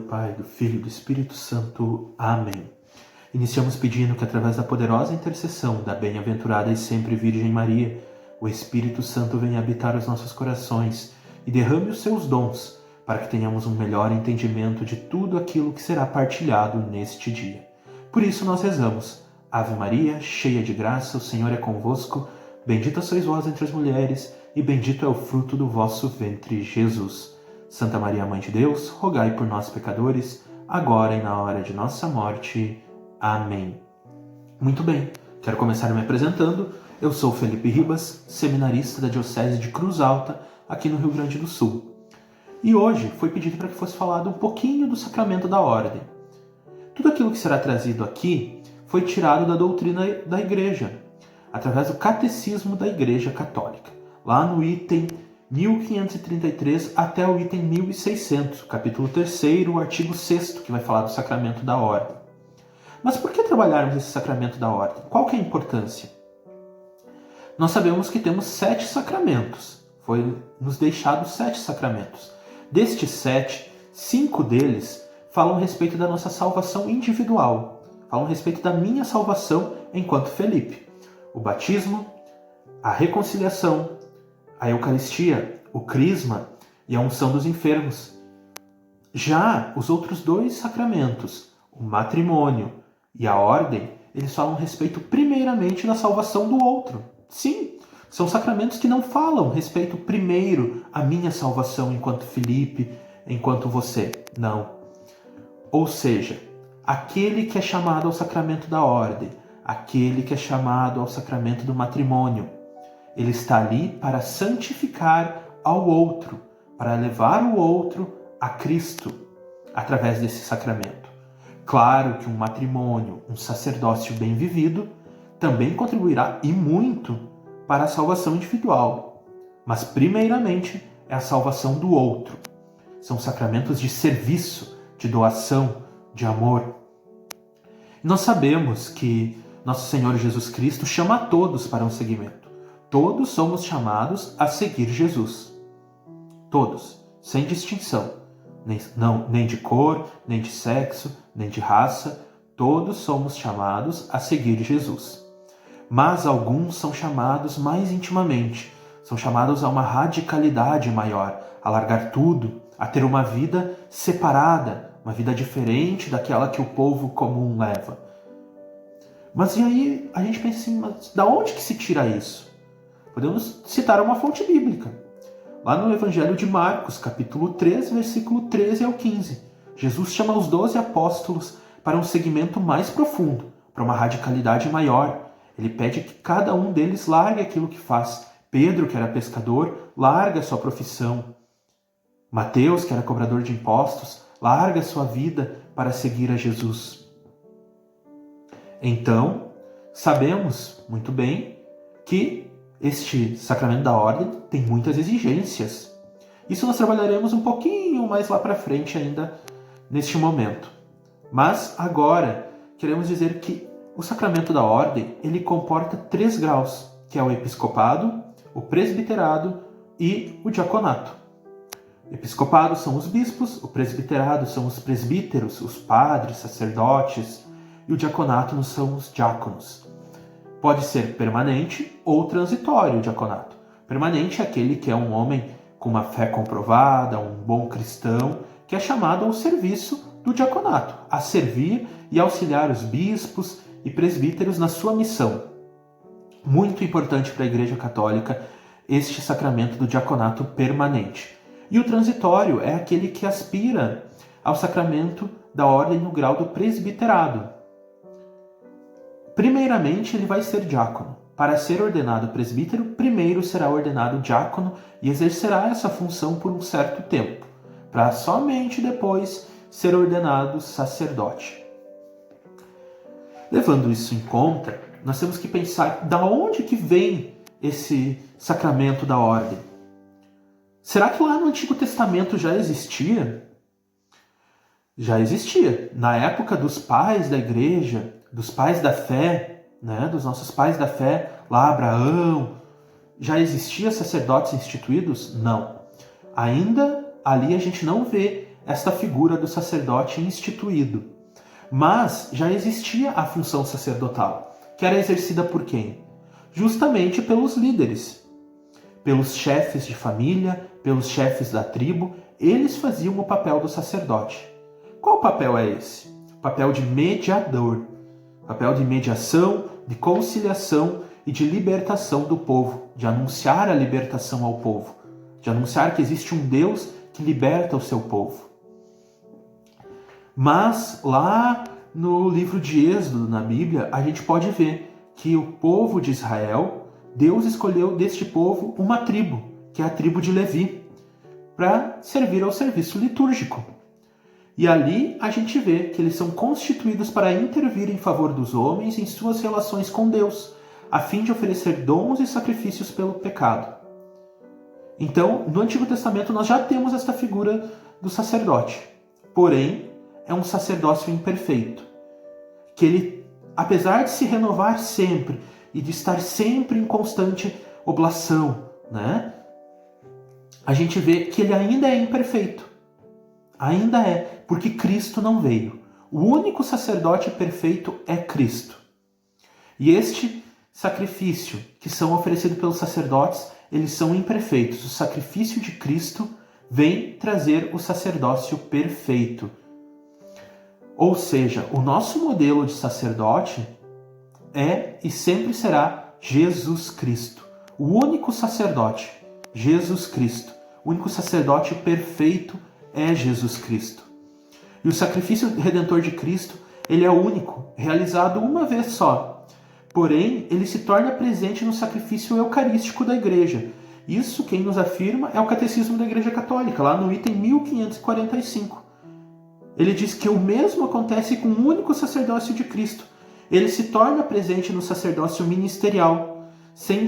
Pai, do Filho e do Espírito Santo. Amém. Iniciamos pedindo que, através da poderosa intercessão da bem-aventurada e sempre Virgem Maria, o Espírito Santo venha habitar os nossos corações e derrame os seus dons, para que tenhamos um melhor entendimento de tudo aquilo que será partilhado neste dia. Por isso nós rezamos: Ave Maria, cheia de graça, o Senhor é convosco, bendita sois vós entre as mulheres, e bendito é o fruto do vosso ventre, Jesus. Santa Maria, Mãe de Deus, rogai por nós, pecadores, agora e na hora de nossa morte. Amém. Muito bem, quero começar me apresentando. Eu sou Felipe Ribas, seminarista da Diocese de Cruz Alta, aqui no Rio Grande do Sul. E hoje foi pedido para que fosse falado um pouquinho do sacramento da ordem. Tudo aquilo que será trazido aqui foi tirado da doutrina da Igreja, através do Catecismo da Igreja Católica, lá no item 1533 até o item 1600, capítulo 3º, o artigo 6º, que vai falar do sacramento da ordem. Mas por que trabalharmos esse sacramento da ordem? Qual que é a importância? Nós sabemos que temos 7 sacramentos. Foi nos deixado 7 sacramentos. Destes 7, 5 deles falam a respeito da nossa salvação individual. Falam a respeito da minha salvação enquanto Felipe. O batismo, a reconciliação, a Eucaristia, o crisma e a unção dos enfermos. Já os outros 2 sacramentos, o matrimônio e a ordem, eles falam a respeito primeiramente da salvação do outro. Sim, são sacramentos que não falam a respeito primeiro à minha salvação enquanto Felipe, enquanto você. Não. Ou seja, aquele que é chamado ao sacramento da ordem, aquele que é chamado ao sacramento do matrimônio, ele está ali para santificar ao outro, para levar o outro a Cristo, através desse sacramento. Claro que um matrimônio, um sacerdócio bem vivido, também contribuirá e muito para a salvação individual. Mas, primeiramente, é a salvação do outro. São sacramentos de serviço, de doação, de amor. Nós sabemos que nosso Senhor Jesus Cristo chama a todos para um seguimento. Todos somos chamados a seguir Jesus. Todos, sem distinção. Nem de cor, nem de sexo, nem de raça. Todos somos chamados a seguir Jesus. Mas alguns são chamados mais intimamente. São chamados a uma radicalidade maior, a largar tudo, a ter uma vida separada, uma vida diferente daquela que o povo comum leva. Mas e aí a gente pensa assim, mas da onde que se tira isso? Podemos citar uma fonte bíblica. Lá no Evangelho de Marcos, capítulo 3, versículo 13 ao 15. Jesus chama os 12 apóstolos para um seguimento mais profundo, para uma radicalidade maior. Ele pede que cada um deles largue aquilo que faz. Pedro, que era pescador, larga sua profissão. Mateus, que era cobrador de impostos, larga sua vida para seguir a Jesus. Então, sabemos muito bem que este sacramento da ordem tem muitas exigências. Isso nós trabalharemos um pouquinho mais lá para frente ainda neste momento. Mas agora queremos dizer que o sacramento da ordem ele comporta 3 graus, que é o episcopado, o presbiterado e o diaconato. Episcopado são os bispos, o presbiterado são os presbíteros, os padres, sacerdotes, e o diaconato são os diáconos. Pode ser permanente ou transitório o diaconato. Permanente é aquele que é um homem com uma fé comprovada, um bom cristão, que é chamado ao serviço do diaconato, a servir e auxiliar os bispos e presbíteros na sua missão. Muito importante para a Igreja Católica este sacramento do diaconato permanente. E o transitório é aquele que aspira ao sacramento da ordem no grau do presbiterado. Primeiramente, ele vai ser diácono. Para ser ordenado presbítero, primeiro será ordenado diácono e exercerá essa função por um certo tempo, para somente depois ser ordenado sacerdote. Levando isso em conta, nós temos que pensar da onde que vem esse sacramento da ordem. Será que lá no Antigo Testamento já existia? Já existia. Na época dos pais da igreja, dos pais da fé, dos nossos pais da fé, lá Abraão, já existia sacerdotes instituídos? Não. Ainda ali a gente não vê esta figura do sacerdote instituído. Mas já existia a função sacerdotal, que era exercida por quem? Justamente pelos líderes, pelos chefes de família, pelos chefes da tribo. Eles faziam o papel do sacerdote. Qual papel é esse? O papel de mediador, papel de mediação, de conciliação e de libertação do povo, de anunciar a libertação ao povo, de anunciar que existe um Deus que liberta o seu povo. Mas lá no livro de Êxodo, na Bíblia, a gente pode ver que o povo de Israel, Deus escolheu deste povo uma tribo, que é a tribo de Levi, para servir ao serviço litúrgico. E ali a gente vê que eles são constituídos para intervir em favor dos homens em suas relações com Deus, a fim de oferecer dons e sacrifícios pelo pecado. Então, no Antigo Testamento nós já temos esta figura do sacerdote. Porém, é um sacerdócio imperfeito, que ele, apesar de se renovar sempre e de estar sempre em constante oblação, né? A gente vê que ele ainda é imperfeito. Ainda é, porque Cristo não veio. O único sacerdote perfeito é Cristo. E este sacrifício que são oferecidos pelos sacerdotes, eles são imperfeitos. O sacrifício de Cristo vem trazer o sacerdócio perfeito. Ou seja, o nosso modelo de sacerdote é e sempre será Jesus Cristo. O único sacerdote, Jesus Cristo. O único sacerdote perfeito é Jesus Cristo. E o sacrifício redentor de Cristo, ele é único, realizado uma vez só. Porém, ele se torna presente no sacrifício eucarístico da Igreja. Isso quem nos afirma é o Catecismo da Igreja Católica, lá no item 1545. Ele diz que o mesmo acontece com o único sacerdócio de Cristo. Ele se torna presente no sacerdócio ministerial, sem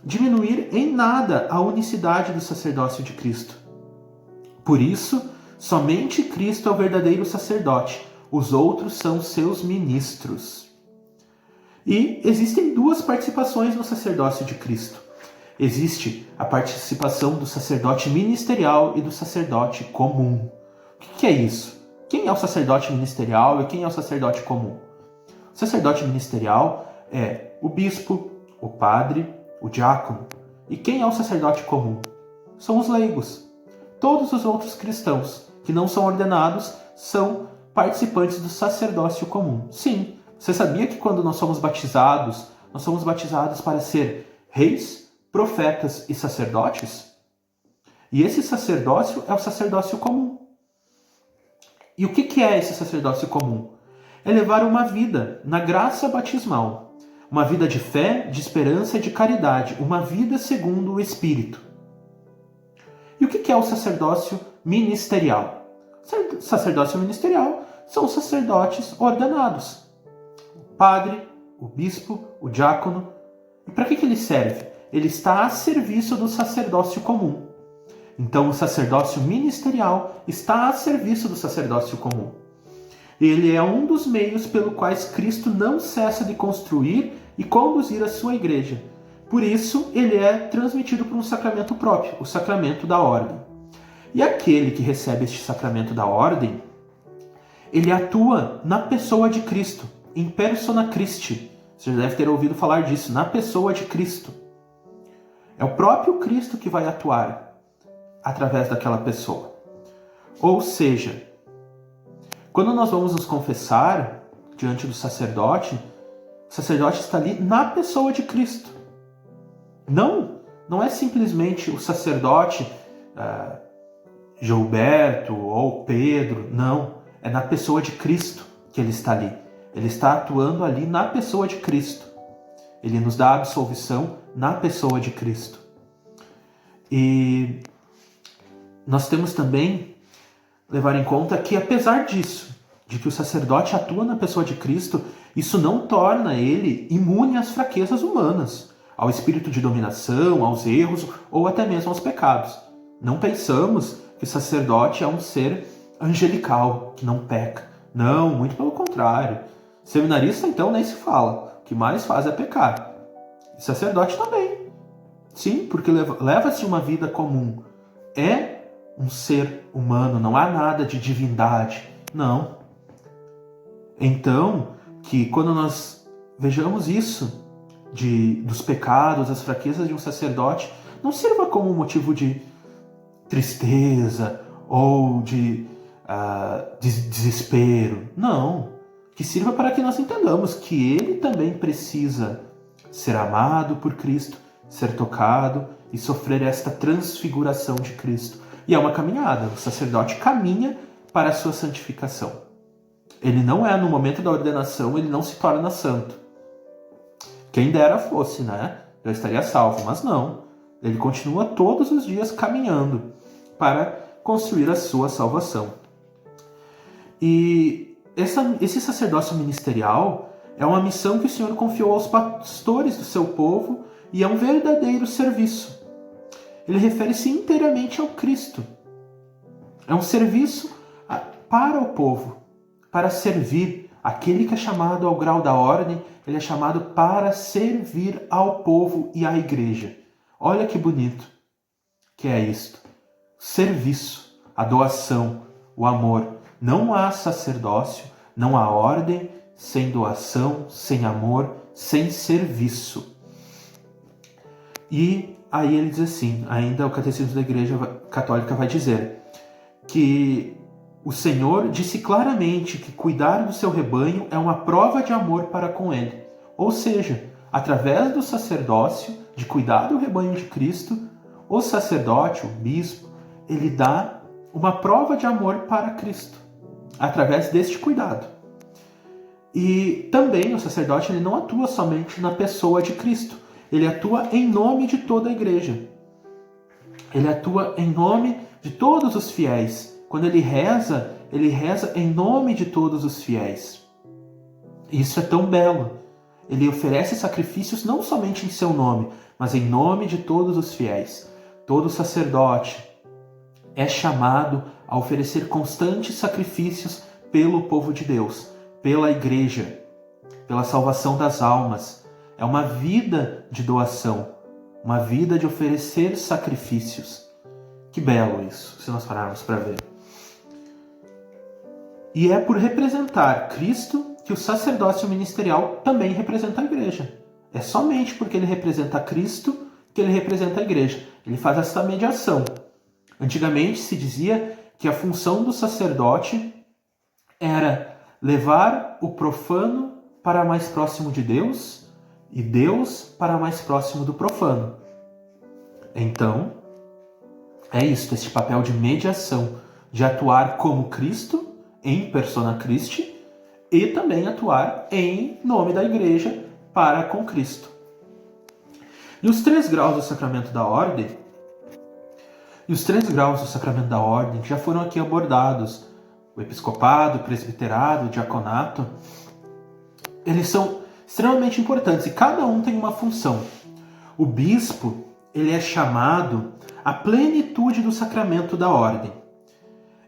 diminuir em nada a unicidade do sacerdócio de Cristo. Por isso, somente Cristo é o verdadeiro sacerdote, os outros são seus ministros. E existem duas participações no sacerdócio de Cristo. Existe a participação do sacerdote ministerial e do sacerdote comum. O que é isso? Quem é o sacerdote ministerial e quem é o sacerdote comum? O sacerdote ministerial é o bispo, o padre, o diácono. E quem é o sacerdote comum? São os leigos. Todos os outros cristãos que não são ordenados são participantes do sacerdócio comum. Sim, você sabia que quando nós somos batizados para ser reis, profetas e sacerdotes? E esse sacerdócio é o sacerdócio comum. E o que é esse sacerdócio comum? É levar uma vida na graça batismal, uma vida de fé, de esperança e de caridade, uma vida segundo o Espírito. E o que é o sacerdócio ministerial? O sacerdócio ministerial são os sacerdotes ordenados. O padre, o bispo, o diácono. E para que ele serve? Ele está a serviço do sacerdócio comum. Então, o sacerdócio ministerial está a serviço do sacerdócio comum. Ele é um dos meios pelo quais Cristo não cessa de construir e conduzir a sua igreja. Por isso, ele é transmitido por um sacramento próprio, o sacramento da ordem. E aquele que recebe este sacramento da ordem, ele atua na pessoa de Cristo, em persona Christi. Você já deve ter ouvido falar disso, na pessoa de Cristo. É o próprio Cristo que vai atuar através daquela pessoa. Ou seja, quando nós vamos nos confessar diante do sacerdote, o sacerdote está ali na pessoa de Cristo. Não é simplesmente o sacerdote Gilberto ou Pedro, não. É na pessoa de Cristo que ele está ali. Ele está atuando ali na pessoa de Cristo. Ele nos dá a absolvição na pessoa de Cristo. E nós temos também levar em conta que, apesar disso, de que o sacerdote atua na pessoa de Cristo, isso não torna ele imune às fraquezas humanas, ao espírito de dominação, aos erros ou até mesmo aos pecados. Não pensamos que o sacerdote é um ser angelical, que não peca. Não, muito pelo contrário. Seminarista, então, nem se fala. O que mais faz é pecar. E sacerdote também. Sim, porque leva-se uma vida comum. É um ser humano, não há nada de divindade. Não. Então, que quando nós vejamos isso, dos pecados, das fraquezas de um sacerdote, não sirva como motivo de tristeza ou de desespero. Não. Que sirva para que nós entendamos que ele também precisa ser amado por Cristo, ser tocado e sofrer esta transfiguração de Cristo. E é uma caminhada. O sacerdote caminha para a sua santificação. Ele não é, no momento da ordenação, ele não se torna santo. Quem dera fosse, né? Já estaria salvo, mas não. Ele continua todos os dias caminhando para construir a sua salvação. E esse sacerdócio ministerial é uma missão que o Senhor confiou aos pastores do seu povo e é um verdadeiro serviço. Ele refere-se inteiramente ao Cristo. É um serviço para o povo, para servir. Aquele que é chamado ao grau da ordem, ele é chamado para servir ao povo e à igreja. Olha que bonito que é isto. Serviço, a doação, o amor. Não há sacerdócio, não há ordem sem doação, sem amor, sem serviço. E aí ele diz assim, ainda o Catecismo da Igreja Católica vai dizer que o Senhor disse claramente que cuidar do seu rebanho é uma prova de amor para com ele. Ou seja, através do sacerdócio, de cuidar do rebanho de Cristo, o sacerdote, o bispo, ele dá uma prova de amor para Cristo, através deste cuidado. E também o sacerdote ele não atua somente na pessoa de Cristo, ele atua em nome de toda a igreja. Ele atua em nome de todos os fiéis. Quando ele reza em nome de todos os fiéis. Isso é tão belo. Ele oferece sacrifícios não somente em seu nome, mas em nome de todos os fiéis. Todo sacerdote é chamado a oferecer constantes sacrifícios pelo povo de Deus, pela igreja, pela salvação das almas. É uma vida de doação, uma vida de oferecer sacrifícios. Que belo isso, se nós pararmos para ver. E é por representar Cristo que o sacerdócio ministerial também representa a igreja. É somente porque ele representa Cristo que ele representa a igreja. Ele faz essa mediação. Antigamente se dizia que a função do sacerdote era levar o profano para mais próximo de Deus e Deus para mais próximo do profano. Então, é isso, esse papel de mediação, de atuar como Cristo, em persona Christi, e também atuar em nome da igreja para com Cristo. E os 3 graus do sacramento da ordem, que já foram aqui abordados, o episcopado, o presbiterado, o diaconato, eles são extremamente importantes e cada um tem uma função. O bispo, ele é chamado à plenitude do sacramento da ordem.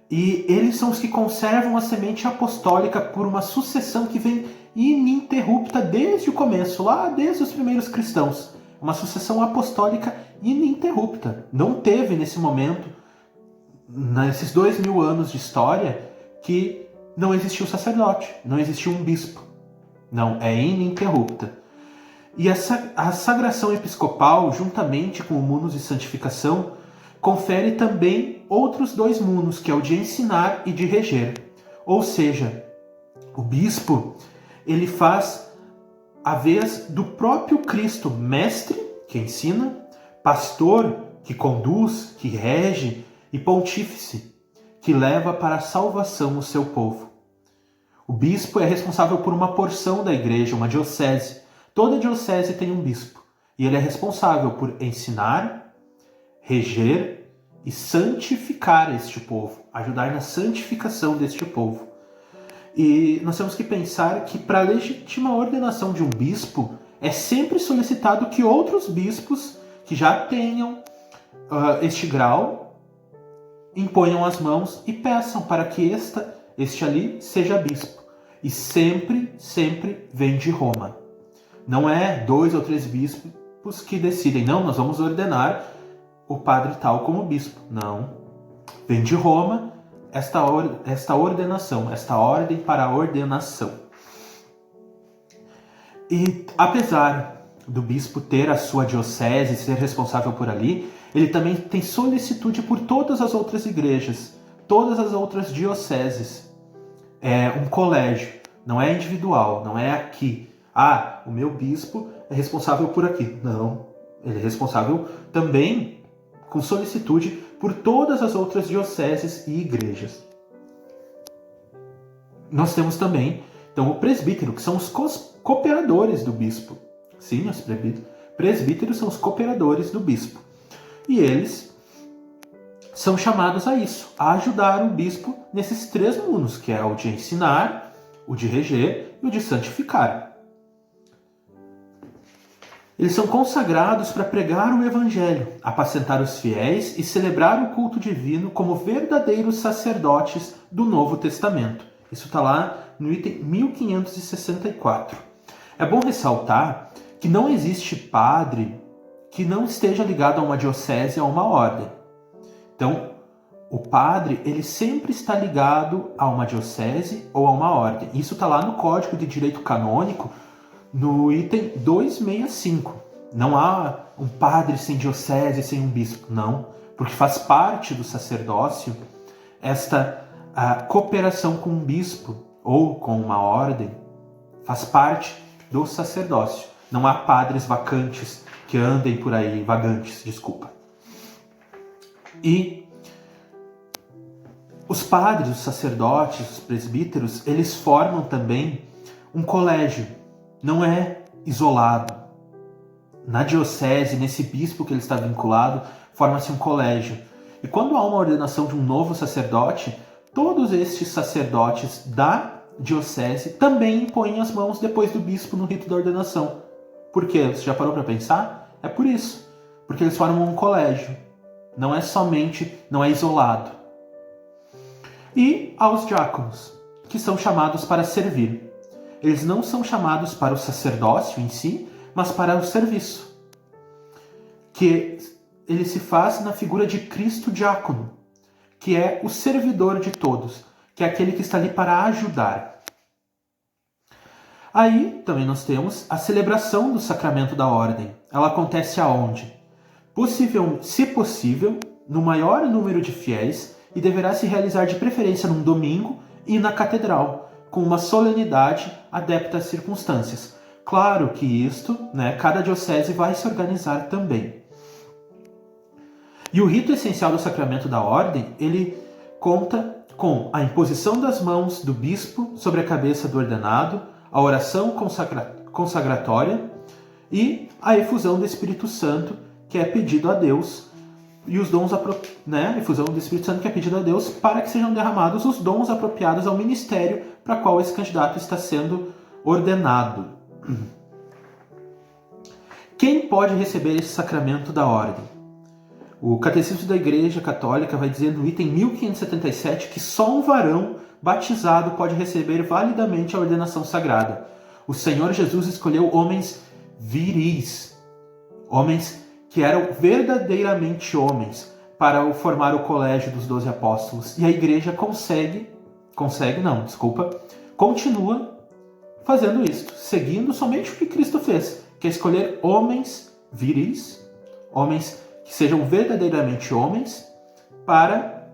E eles são os que conservam a semente apostólica por uma sucessão que vem ininterrupta desde o começo, lá desde os primeiros cristãos. Uma sucessão apostólica ininterrupta. Não teve nesse momento, nesses 2000 anos de história, que não existiu sacerdote, não existiu um bispo. Não, é ininterrupta. E a sagração episcopal, juntamente com o munus de santificação, confere também outros 2 munus, que é o de ensinar e de reger. Ou seja, o bispo, ele faz a vez do próprio Cristo, mestre, que ensina, pastor, que conduz, que rege, e pontífice, que leva para a salvação o seu povo. O bispo é responsável por uma porção da igreja, uma diocese. Toda diocese tem um bispo, e ele é responsável por ensinar, reger e santificar este povo, ajudar na santificação deste povo. E nós temos que pensar que para a legítima ordenação de um bispo é sempre solicitado que outros bispos que já tenham este grau imponham as mãos e peçam para que este ali seja bispo. E sempre vem de Roma. Não é 2 ou 3 bispos que decidem, não, nós vamos ordenar o padre tal como bispo. Não. Vem de Roma esta ordenação, esta ordem para a ordenação. E apesar do bispo ter a sua diocese, ser responsável por ali, ele também tem solicitude por todas as outras igrejas, todas as outras dioceses. É um colégio, não é individual, não é aqui. O meu bispo é responsável por aqui. Não, ele é responsável também com solicitude por todas as outras dioceses e igrejas. Nós temos também, então, o presbítero, que são os cooperadores do bispo. Sim, os presbíteros são os cooperadores do bispo. E eles são chamados a isso, a ajudar o bispo nesses 3 mundos, que é o de ensinar, o de reger e o de santificar. Eles são consagrados para pregar o evangelho, apacentar os fiéis e celebrar o culto divino como verdadeiros sacerdotes do Novo Testamento. Isso está lá no item 1564. É bom ressaltar que não existe padre que não esteja ligado a uma diocese, a uma ordem. Então, o padre, ele sempre está ligado a uma diocese ou a uma ordem. Isso está lá no Código de Direito Canônico, no item 265. Não há um padre sem diocese, sem um bispo. Não, porque faz parte do sacerdócio a cooperação com um bispo ou com uma ordem. Faz parte do sacerdócio. Não há padres vacantes que andem por aí, vagantes, desculpa. E os padres, os sacerdotes, os presbíteros, eles formam também um colégio. Não é isolado. Na diocese, nesse bispo que ele está vinculado, forma-se um colégio. E quando há uma ordenação de um novo sacerdote, todos estes sacerdotes da diocese também impõem as mãos depois do bispo no rito da ordenação. Por quê? Você já parou para pensar? É por isso. Porque eles formam um colégio. Não é isolado. E aos diáconos, que são chamados para servir. Eles não são chamados para o sacerdócio em si, mas para o serviço. Que ele se faz na figura de Cristo diácono, que é o servidor de todos, que é aquele que está ali para ajudar. Aí também nós temos a celebração do sacramento da ordem. Ela acontece aonde? Se possível, no maior número de fiéis, e deverá se realizar de preferência num domingo e na catedral, com uma solenidade adepta às circunstâncias. Claro que isto, cada diocese vai se organizar também. E o rito essencial do sacramento da ordem, ele conta com a imposição das mãos do bispo sobre a cabeça do ordenado, a oração consagratória e a efusão do Espírito Santo, que é pedido a Deus, e os dons, a efusão do Espírito Santo, que é pedido a Deus, para que sejam derramados os dons apropriados ao ministério para qual esse candidato está sendo ordenado. Quem pode receber esse sacramento da ordem? O Catecismo da Igreja Católica vai dizer no item 1577 que só um varão batizado pode receber validamente a ordenação sagrada. O Senhor Jesus escolheu homens viris, homens que eram verdadeiramente homens, para formar o colégio dos 12 apóstolos. E a igreja continua fazendo isto, seguindo somente o que Cristo fez, que é escolher homens viris, homens que sejam verdadeiramente homens, para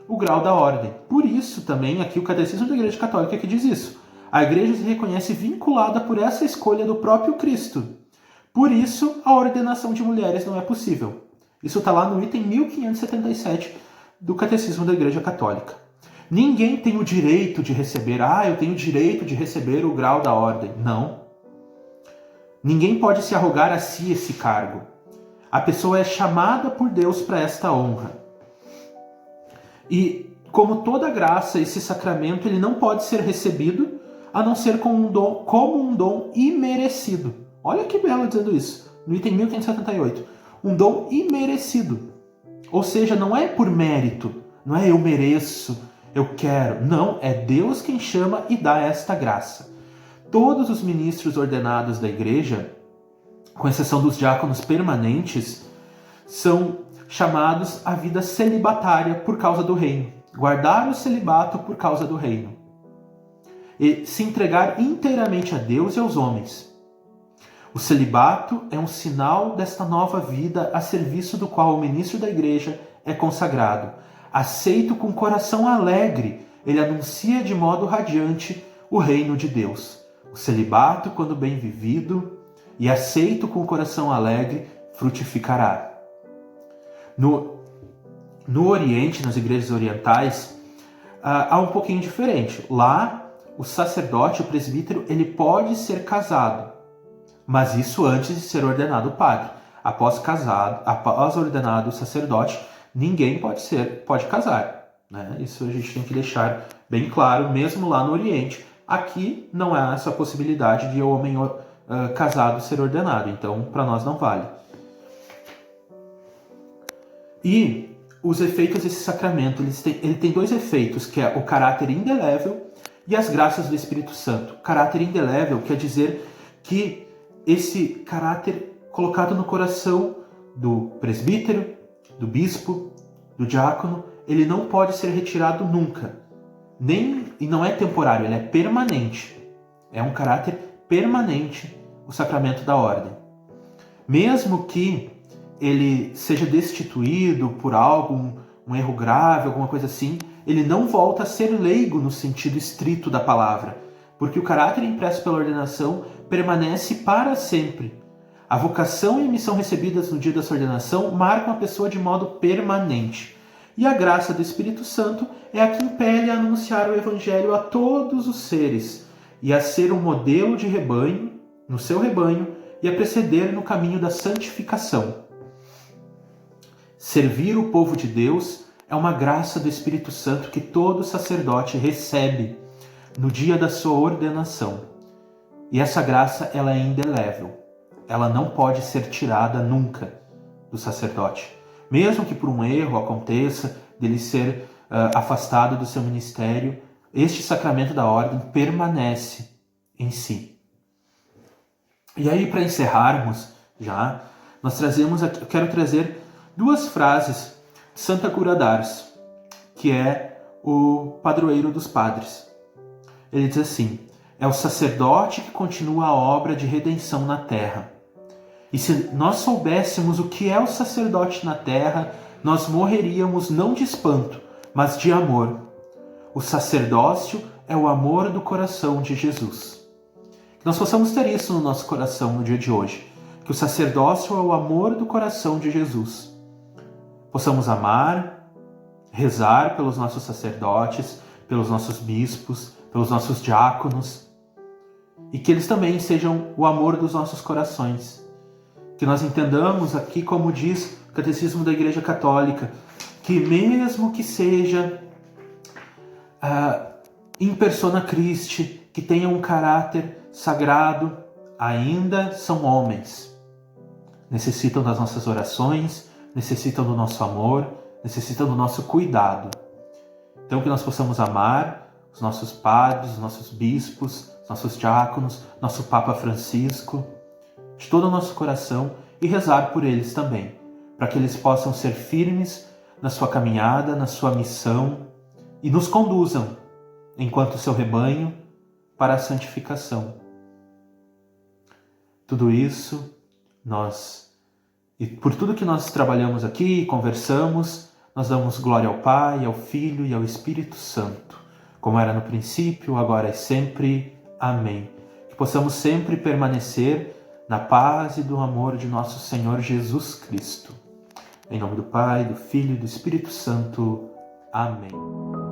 o grau da ordem. Por isso também aqui o Catecismo da Igreja Católica que diz isso. A igreja se reconhece vinculada por essa escolha do próprio Cristo. Por isso, a ordenação de mulheres não é possível. Isso está lá no item 1577 do Catecismo da Igreja Católica. Ninguém tem o direito de receber, eu tenho o direito de receber o grau da ordem. Não. Ninguém pode se arrogar a si esse cargo. A pessoa é chamada por Deus para esta honra. E, como toda graça, esse sacramento ele não pode ser recebido a não ser como um dom imerecido. Olha que belo dizendo isso, no item 1578. Um dom imerecido. Ou seja, não é por mérito, não é eu mereço, eu quero. Não, é Deus quem chama e dá esta graça. Todos os ministros ordenados da igreja, com exceção dos diáconos permanentes, são chamados à vida celibatária por causa do reino. Guardar o celibato por causa do reino. E se entregar inteiramente a Deus e aos homens. O celibato é um sinal desta nova vida a serviço do qual o ministro da igreja é consagrado. Aceito com coração alegre, ele anuncia de modo radiante o reino de Deus. O celibato, quando bem vivido e aceito com coração alegre, frutificará. No Oriente, nas igrejas orientais, há um pouquinho diferente. Lá, o sacerdote, o presbítero, ele pode ser casado, mas isso antes de ser ordenado padre. Após ordenado sacerdote, ninguém pode casar, né? Isso a gente tem que deixar bem claro, mesmo lá no Oriente. Aqui não há essa possibilidade de homem casado ser ordenado, então para nós não vale. E os efeitos desse sacramento, ele tem dois efeitos, que é o caráter indelével e as graças do Espírito Santo. Caráter indelével quer dizer que esse caráter colocado no coração do presbítero, do bispo, do diácono, ele não pode ser retirado nunca. E não é temporário, ele é permanente. É um caráter permanente o sacramento da ordem. Mesmo que ele seja destituído por algo, um erro grave, alguma coisa assim, ele não volta a ser leigo no sentido estrito da palavra, porque o caráter impresso pela ordenação permanece para sempre. A vocação e a missão recebidas no dia da sua ordenação marcam a pessoa de modo permanente. E a graça do Espírito Santo é a que impele a anunciar o Evangelho a todos os seres e a ser um modelo de rebanho, no seu rebanho, e a preceder no caminho da santificação. Servir o povo de Deus é uma graça do Espírito Santo que todo sacerdote recebe no dia da sua ordenação. E essa graça, ela é indelével. Ela não pode ser tirada nunca do sacerdote. Mesmo que por um erro aconteça dele ser afastado do seu ministério, este sacramento da ordem permanece em si. E aí, para encerrarmos já, eu quero trazer duas frases de Santa Cura d'Ars, que é o padroeiro dos padres. Ele diz assim: é o sacerdote que continua a obra de redenção na terra. E se nós soubéssemos o que é o sacerdote na terra, nós morreríamos não de espanto, mas de amor. O sacerdócio é o amor do coração de Jesus. Que nós possamos ter isso no nosso coração no dia de hoje. Que o sacerdócio é o amor do coração de Jesus. Possamos amar, rezar pelos nossos sacerdotes, pelos nossos bispos, pelos nossos diáconos, e que eles também sejam o amor dos nossos corações. Que nós entendamos aqui, como diz o Catecismo da Igreja Católica, que mesmo que seja in persona Christi, que tenham um caráter sagrado, ainda são homens. Necessitam das nossas orações, necessitam do nosso amor, necessitam do nosso cuidado. Então que nós possamos amar os nossos padres, os nossos bispos, os nossos diáconos, nosso Papa Francisco, de todo o nosso coração, e rezar por eles também, para que eles possam ser firmes na sua caminhada, na sua missão, e nos conduzam, enquanto seu rebanho, para a santificação. Tudo isso, e por tudo que nós trabalhamos aqui e conversamos, nós damos glória ao Pai, ao Filho e ao Espírito Santo, como era no princípio, agora e sempre. Amém. Que possamos sempre permanecer na paz e do amor de nosso Senhor Jesus Cristo. Em nome do Pai, do Filho e do Espírito Santo. Amém.